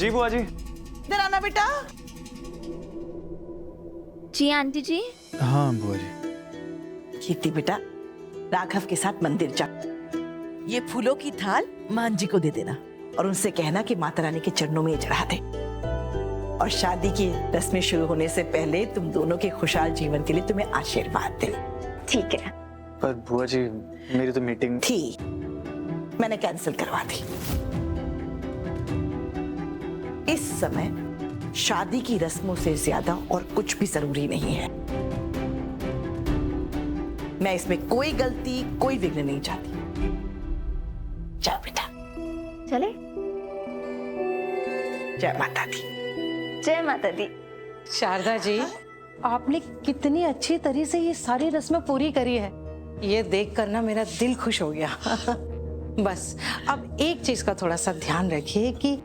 जी बुआ जी। इधर आना बेटा। जी आंटी जी। हाँ बुआ जी। कीर्ति बेटा, राघव के साथ मंदिर जा। ये फूलों की थाल मान जी को दे देना और उनसे कहना कि माता रानी के चरणों में ये चढ़ा दे। और शादी की रस्में शुरू होने से पहले तुम दोनों के खुशहाल जीवन के लिए तुम्हें आशीर्वाद दे। ठीक है। पर बुआ जी मेरी तो मीटिंग थी, मैंने कैंसिल करवा दी। इस समय शादी की रस्मों से ज्यादा और कुछ भी जरूरी नहीं है। मैं इसमें कोई गलती, कोई विघ्न नहीं चाहती। जाओ बेटा। चले। जय माता दी। जय माता दी। शारदा जी, आपने कितनी अच्छी तरह से ये सारी रस्में पूरी करी है, ये देखकर ना मेरा दिल खुश हो गया। बस अब एक चीज का थोड़ा सा ध्यान रखिए कि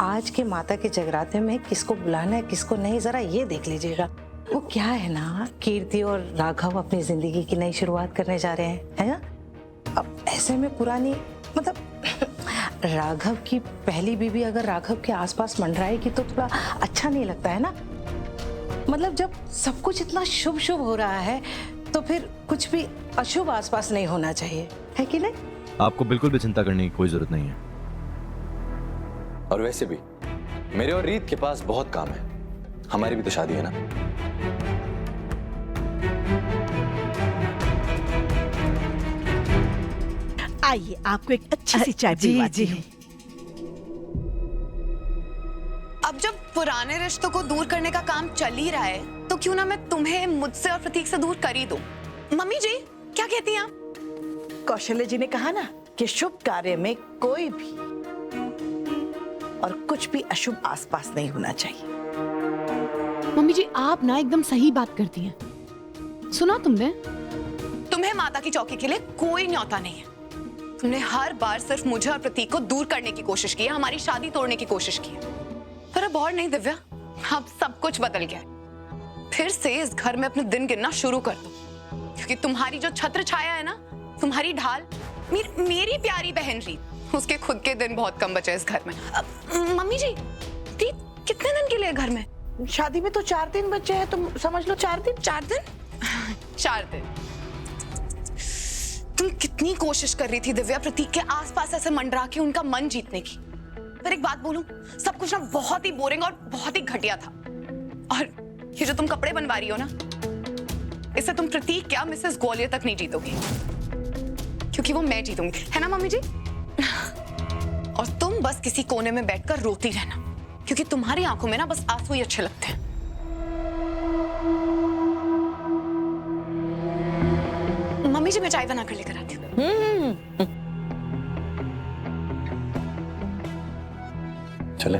आज के माता के जगराते में किसको बुलाना है किसको नहीं, जरा ये देख लीजिएगा। वो क्या है ना, कीर्ति और राघव अपनी जिंदगी की नई शुरुआत करने जा रहे हैं, है ना? अब ऐसे में पुरानी मतलब राघव की पहली बीवी अगर राघव के आसपास मंडराएगी तो थोड़ा अच्छा नहीं लगता है ना। मतलब जब सब कुछ इतना शुभ शुभ हो रहा है तो फिर कुछ भी अशुभ आसपास नहीं होना चाहिए, है कि नहीं? आपको बिल्कुल भी चिंता करने की कोई जरूरत नहीं है। और वैसे भी मेरे और रीत के पास बहुत काम है, हमारी भी तो शादी है ना। आइए, आपको एक अच्छी सी चाय पिलवाती हूँ। अब जब पुराने रिश्तों को दूर करने का काम चल ही रहा है तो क्यों ना मैं तुम्हें मुझसे और प्रतीक से दूर कर ही दूं। मम्मी जी क्या कहती हैं आप? कौशल्य जी ने कहा ना कि शुभ कार्य में कोई भी और कुछ भी अशुभ आसपास नहीं होना चाहिए। मम्मी जी आप ना एकदम सही बात करती हैं। सुना तुमने? तुम्हें माता की चौकी के लिए कोई न्योता नहीं है। तुमने हर बार सिर्फ मुझे और प्रतीक को दूर करने की कोशिश की है, हमारी शादी तोड़ने की कोशिश की है। पर अब और नहीं दिव्या, अब सब कुछ बदल गया है। फिर से इस घर में अपने दिन गिनना शुरू कर दो, क्योंकि तुम्हारी जो छत्र छाया है ना, तुम्हारी ढाल, मेरी प्यारी बहन रीत, उसके खुद के दिन बहुत कम बचे इस घर में। मम्मी जी, रीत कितने दिन के लिए घर में? शादी में तो 4 दिन बचे हैं, तुम समझ लो 4 दिन। 4 दिन? 4 दिन। तुम कितनी कोशिश कर रही थी दिव्या प्रतीक के आसपास ऐसे मंडरा के उनका मन जीतने की। पर एक बात बोलूं, सब कुछ ना बहुत ही बोरिंग और बहुत ही घटिया था। और ये जो तुम कपड़े बनवा रही हो ना, इससे तुम प्रतीक क्या मिसेस ग्वालियर तक नहीं जीतोगी, क्योंकि वो मैं जीतूंगी, है ना मम्मी जी? और तुम बस किसी कोने में बैठकर रोती रहना, क्योंकि तुम्हारी आंखों में ना बस आंसू ही अच्छे लगते हैं। मम्मी जी मैं चाय बना कर लेकर आती हूँ। चले।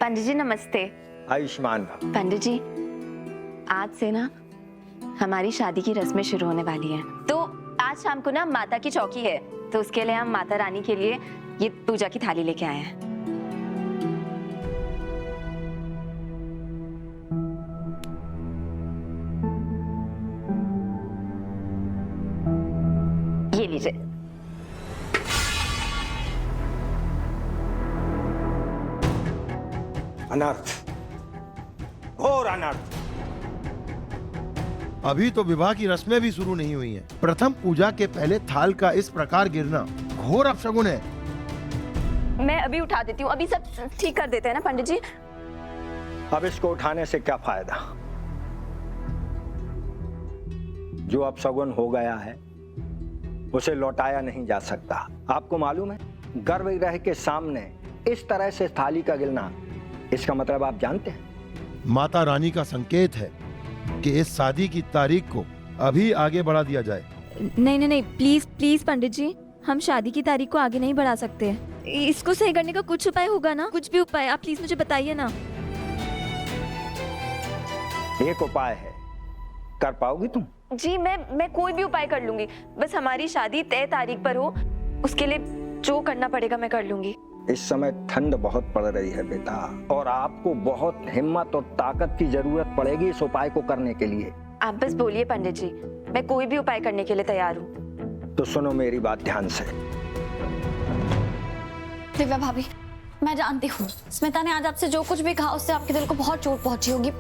पंडित जी नमस्ते। आयुष्मान भव। पंडित जी आज से ना हमारी शादी की रस्में शुरू होने वाली हैं, तो आज शाम को ना माता की चौकी है, तो उसके लिए हम माता रानी के लिए ये पूजा की थाली लेके आए हैं। ये लीजिए। अनर्थ, घोर अनर्थ। अभी तो विवाह की रस्में भी शुरू नहीं हुई हैं। प्रथम पूजा के पहले थाल का इस प्रकार गिरना घोर अपशगुन है। मैं अभी उठा देती हूँ, अभी सब ठीक कर देते हैं ना पंडित जी। अब इसको उठाने से क्या फायदा? जो अपशगुन हो गया है उसे लौटाया नहीं जा सकता। आपको मालूम है, गर्भगृह के सामने इस तरह से थाली का गिरना, इसका मतलब आप जानते हैं? माता रानी का संकेत है कि इस शादी की तारीख को अभी आगे बढ़ा दिया जाए। नहीं नहीं नहीं, प्लीज प्लीज पंडित जी, हम शादी की तारीख को आगे नहीं बढ़ा सकते। इसको सही करने का कुछ उपाय होगा ना? कुछ भी उपाय आप प्लीज मुझे बताइए ना। एक उपाय है, कर पाओगी तुम? जी मैं कोई भी उपाय कर लूंगी, बस हमारी शादी तय तारीख पर हो, उसके लिए जो करना पड़ेगा मैं कर लूंगी। इस समय ठंड बहुत पड़ रही है बेटा, और आपको बहुत हिम्मत और ताकत की जरूरत पड़ेगी इस उपाय को करने के लिए। आप बस बोलिए पंडित जी, मैं कोई भी उपाय करने के लिए तैयार हूँ। तो सुनो मेरी बात ध्यान से। दिव्या भाभी, मैं जानती हूँ स्मिता ने आज आपसे जो कुछ भी कहा उससे आपके दिल को बहुत चोट पहुंची होगी।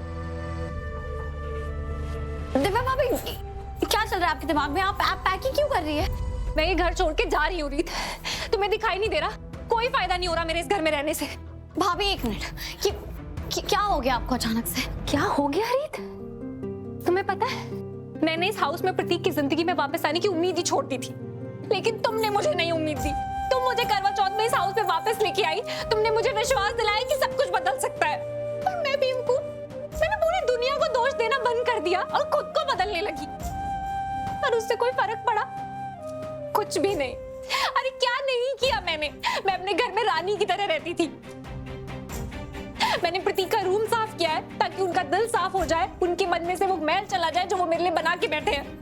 दिव्या भाभी, क्या चल रहा है आपके दिमाग में? आप पैकिंग क्यों कर रही है? मैं ये घर छोड़ के जा रही हूँ रीत। तुम्हें दिखाई नहीं दे रहा? कोई फायदा नहीं हो रहा मेरे इस घर में रहने से। भाभी एक मिनट, क्या हो गया आपको अचानक से? क्या हो गया रीत? तुम्हें पता है, मैंने इस हाउस में प्रतीक की जिंदगी में वापस आने की उम्मीद ही छोड़ दी थी, लेकिन तुमने मुझे नहीं उम्मीद दी। तुम मुझे करवा चौथ में इस हाउस में वापस लेके आई। तुमने मुझे विश्वास दिलाया कि सब कुछ बदल सकता है, और मैं बेवकूफ, मैंने पूरी दुनिया को दोष देना बंद कर दिया और खुद को बदलने लगी। पर उससे कोई फर्क पड़ा? कुछ भी नहीं। अरे क्या नहीं किया मैंने? मैं अपने घर में रानी की तरह रहती थी। मैंने प्रतीक का रूम साफ किया है ताकि उनका दिल साफ हो जाए, उनके मन में से वो मैल चला जाए जो वो मेरे लिए बना के बैठे हैं।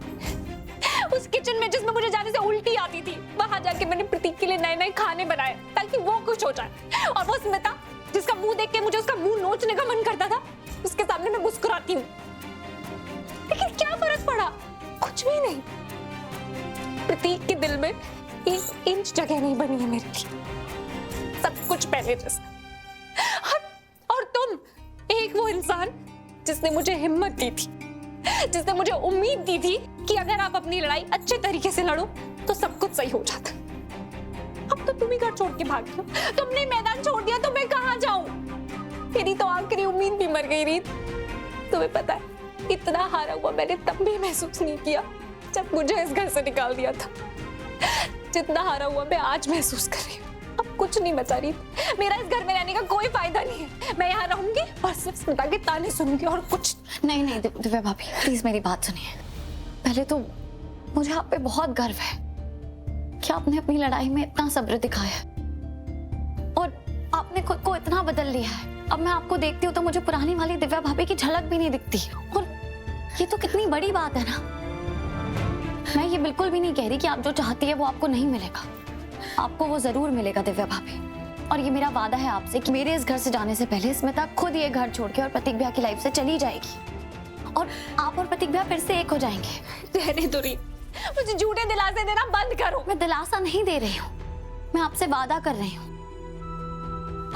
उस किचन में जिसमें मुझे जाने से उल्टी आती थी, वहां जाके मैंने प्रतीक के लिए नए नए खाने बनाए ताकि वो खुश हो जाए। और वो स्मिता जिसका मुंह देख के मुझे उसका मुंह नोचने का मन करता था, उसके सामने मैं मुस्कुराती हूँ। लेकिन क्या फर्क पड़ा? कुछ भी नहीं। प्रतीक के दिल में 1 इंच जगह नहीं बनी है मेरे लिए। सब कुछ पहले जैसा। और तुम, एक वो इंसान जिसने मुझे हिम्मत दी थी, जिसने मुझे उम्मीद दी थी कि अगर आप अपनी लड़ाई अच्छे तरीके से लड़ो तो सब कुछ सही हो जाता। अब तो तुम ही घर छोड़ के भाग गए हो। तुमने मैदान छोड़ दिया तो मैं कहां जाऊं? मेरी तो आखिरी उम्मीद भी मर गई रीत। तुम्हें पता है, इतना हारा हुआ मैंने तब भी महसूस नहीं किया जब मुझे इस घर से निकाल दिया था, जितना हारा हुआ मैं आज महसूस कर रही हूँ। अब कुछ नहीं बचा रही। मेरा इस घर में रहने का कोई फायदा नहीं है। मैं यहाँ रहूंगी और सिर्फ स्मिता के ताने सुनूंगी और कुछ नहीं दिव्या भाभी, प्लीज मेरी बात सुनिए। पहले तो मुझे आप पे बहुत गर्व है कि आपने अपनी लड़ाई में इतना सब्र दिखाया और आपने खुद को इतना बदल लिया है। अब मैं आपको देखती हूँ तो मुझे पुरानी वाली दिव्या भाभी की झलक भी नहीं दिखती, और ये तो कितनी बड़ी बात है ना। मैं ये बिल्कुल भी नहीं कह रही कि आप जो चाहती है वो आपको नहीं मिलेगा, आपको वो जरूर मिलेगा दिव्या भाभी। और ये मेरा वादा है आपसे कि मेरे इस घर से जाने से पहले स्मिता खुद ये घर छोड़ के और प्रतीक भैया की लाइफ से चली जाएगी, और आप और प्रतीक भैया फिर से एक हो जाएंगे। रहने दो रीत, मुझे झूठे दिलासे देना बंद करो। मैं दिलासा नहीं दे रही हूँ, मैं आपसे वादा कर रही हूँ।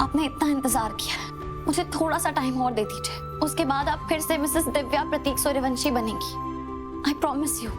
आपने इतना इंतजार किया है, मुझे थोड़ा सा टाइम और दे दीजिए, उसके बाद आप फिर से मिसेस दिव्या प्रतीक सूर्यवंशी बनेंगी। I promise you.